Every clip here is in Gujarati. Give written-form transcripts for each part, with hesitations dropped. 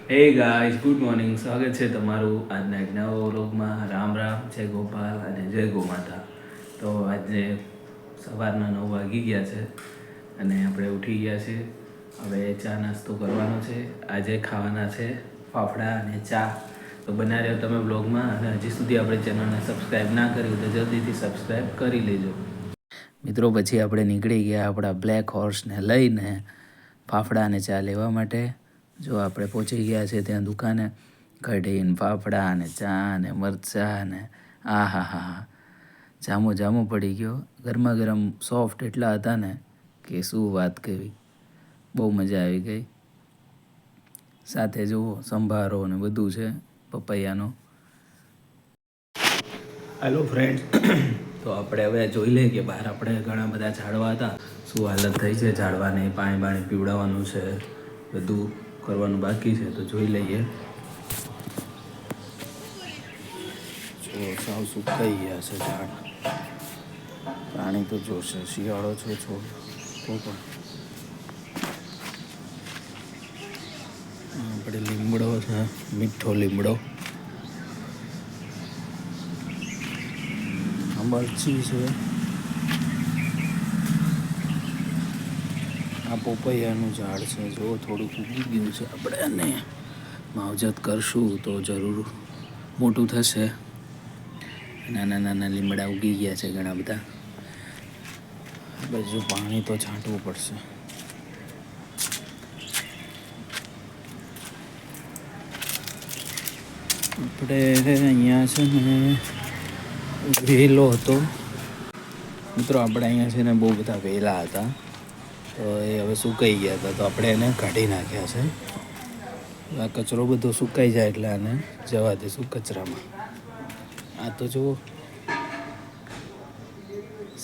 Hey guys, good morning. સ્વાગત છે તમારું આજના એક નવા વ્લોગમાં. રામ રામ, જય ગોપાલ અને જય ગોમાતા. તો આજે સવારના 9 વાગી ગયા છે અને આપણે ઉઠી ગયા છે. હવે ચા નાસ્તો કરવાનો છે. આજે ખાવાના છે ફાફડા અને ચા. તો બનાવી રહ્યો તમે વ્લોગમાં. અને હજી સુધી આપણે ચેનલને સબસ્ક્રાઈબ ના કર્યું તો જલ્દીથી સબસ્ક્રાઈબ કરી લેજો મિત્રો. પછી આપણે નીકળી ગયા આપણા બ્લેક હોર્સને લઈને ફાફડા અને ચા લેવા માટે. જો આપણે પહોંચી ગયા છે ત્યાં દુકાને. કઢીને ફાફડા અને ચા અને મરચાં અને આ હા હા હા, જામો જામો પડી ગયો. ગરમા ગરમ સોફ્ટ એટલા હતા ને કે શું વાત કરવી. બહુ મજા આવી ગઈ. સાથે જુઓ સંભારો ને બધું છે પપૈયાનો. હેલો ફ્રેન્ડ્સ, તો આપણે હવે જોઈ લઈએ કે બહાર આપણે ઘણા બધા ઝાડવા હતા, શું હાલત થઈ છે ઝાડવાને. પાણી બાણી પીવડાવવાનું છે, બધું કરવાનું બાકી છે. તો જોઈ લઈએ. જો સાવ સુકાઈ ગયા છે ઝાડ. પાણી તો જોશે, શિયાળો છે છોડ તો પણ. આપણે લીમડો છે, મીઠો લીમડો. મરચી છે, આ પોપૈયાનું ઝાડ છે. જો થોડુંક ઉગી ગયું છે. આપણે એને માવજત કરશું તો જરૂર મોટું થશે. નાના નાના લીમડા ઉગી ગયા છે ઘણા બધા. બધું પાણી તો છાંટવું પડશે. આપણે અહીંયા છે ને વેલો હતો મિત્રો. આપણે અહીંયા છે ને બહુ બધા વેલા હતા, તો એ હવે સુકાઈ ગયા હતા, તો આપણે એને કાઢી નાખ્યા છે. આ કચરો બધો સુકાઈ જાય એટલે આને જવા દઈશું કચરામાં. આ તો જુઓ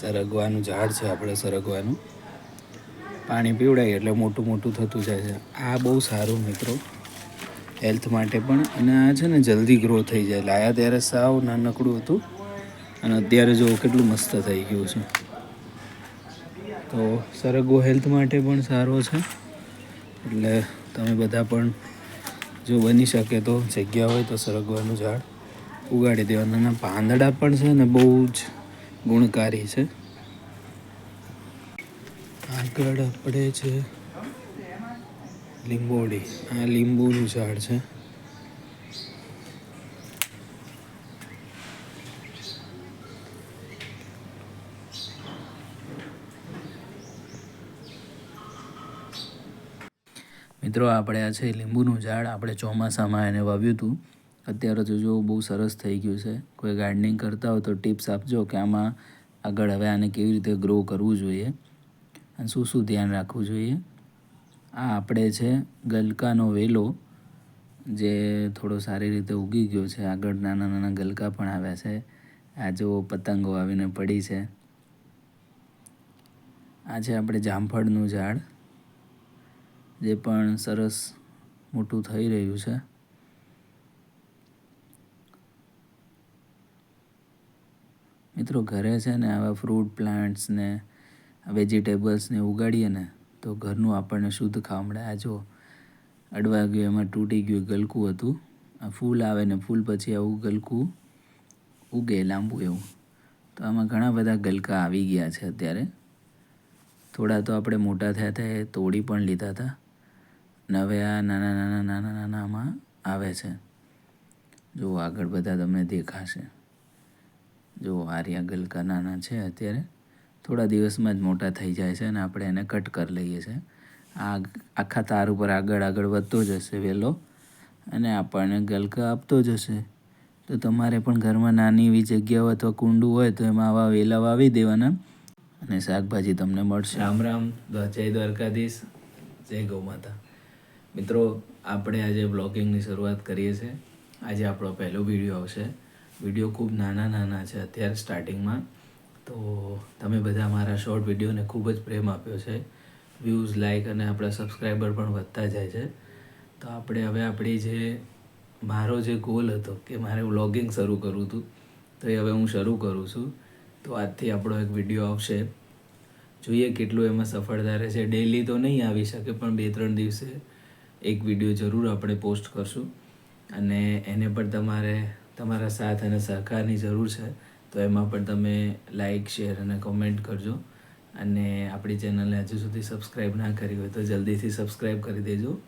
સરગવાનું ઝાડ છે. આપણે સરગવાનું પાણી પીવડાવીએ એટલે મોટું મોટું થતું જાય છે. આ બહુ સારું મિત્રો હેલ્થ માટે પણ. અને આ છે ને જલ્દી ગ્રો થઈ જાય. લાયા ત્યારે સાવ નાનકડું હતું અને અત્યારે જો કેટલું મસ્ત થઈ ગયું છે. તો સરગવો હેલ્થ માટે પણ સારો છે. એટલે તમે બધા પણ જો બની શકે તો જગ્યા હોય તો સરગવાનું ઝાડ ઉગાડી દેવાના. અને પાંદડા પણ છે ને બહુ જ ગુણકારી છે. આગળ આપણે છે લીંબોડી. આ લીંબુનું ઝાડ છે. મિત્રો આપણે આ છે લીંબુનું ઝાડ. આપણે ચોમાસામાં એને વાવ્યું હતું. અત્યારે તો જો બહુ સરસ થઈ ગયું છે. કોઈ ગાર્ડનિંગ કરતા હોય તો ટિપ્સ આપજો કે આમાં આગળ હવે આને કેવી રીતે ગ્રો કરવું જોઈએ અને શું શું ધ્યાન રાખવું જોઈએ. આ આપણે છે ગલકાનો વેલો, જે થોડો સારી રીતે ઉગી ગયો છે. આગળ નાના નાના ગલકા પણ આવ્યા છે. આ જો પતંગો આવીને પડી છે. આ છે આપણે જામફળનું ઝાડ, જે પણ સરસ મોટું થઈ રહ્યું છે. મિત્રો ઘરે છે ને આવા ફ્રૂટ પ્લાન્ટ્સ ને વેજીટેબલ્સને ઉગાડીએ ને તો ઘરનું આપણને શુદ્ધ ખાવા મળે. આ જો અડવા ગયું, એમાં તૂટી ગયું ગલકું હતું. આ ફૂલ આવે ને ફૂલ પછી આવું ગલકું ઉગે લાંબુ એવું. તો આમાં ઘણા બધા ગલકા આવી ગયા છે અત્યારે. થોડા તો આપણે મોટા થયા હતા એ તોડી પણ લીધા હતા. અને હવે આ નાના નાના નાના નાના આમાં આવે છે. જો આગળ બધા તમને દેખાશે. જો આર્યા ગલકા નાના છે અત્યારે. થોડા દિવસમાં જ મોટા થઈ જાય છે અને આપણે એને કટ કરી લઈએ છીએ. આ આખા તાર ઉપર આગળ આગળ વધતો જશે વેલો અને આપણને ગલકા આપતો જશે. તો તમારે પણ ઘરમાં નાની એવી જગ્યા હોય અથવા કુંડું હોય તો એમાં આવા વેલા વાવી દેવાના અને શાકભાજી તમને મળશે. રામ રામ, જય દ્વારકાધીશ, જય ગૌમાતા. મિત્રો આપણે આજે બ્લોગિંગની શરૂઆત કરીએ છીએ. આજે આપણો પહેલો વિડીયો આવશે. વિડીયો ખૂબ નાના નાના છે અત્યારે સ્ટાર્ટિંગમાં. તો તમે બધા મારા શોર્ટ વિડીયોને ખૂબ જ પ્રેમ આપ્યો છે. વ્યૂઝ, લાઇક અને આપણા સબસ્ક્રાઈબર પણ વધતા જાય છે. તો આપણે હવે આપણી જે મારો જે ગોલ હતો કે મારે વ્લોગિંગ શરૂ કરવું હતું, તો એ હવે હું શરૂ કરું છું. તો આજથી આપણો એક વિડીયો આવશે. જોઈએ કેટલું એમાં સફળતા રહેશે. ડેલી તો નહીં આવી શકે પણ 2-3 દિવસે એક વિડીયો જરૂર આપણે પોસ્ટ કરશું અને એને પણ તમારા સાથ અને સહકારની જરૂર છે. તો એમાં પણ તમે લાઈક, શેર અને કમેન્ટ કરજો અને આપણી ચેનલને હજુ સુધી સબસ્ક્રાઈબ ના કરી હોય તો જલ્દીથી સબસ્ક્રાઈબ કરી દેજો.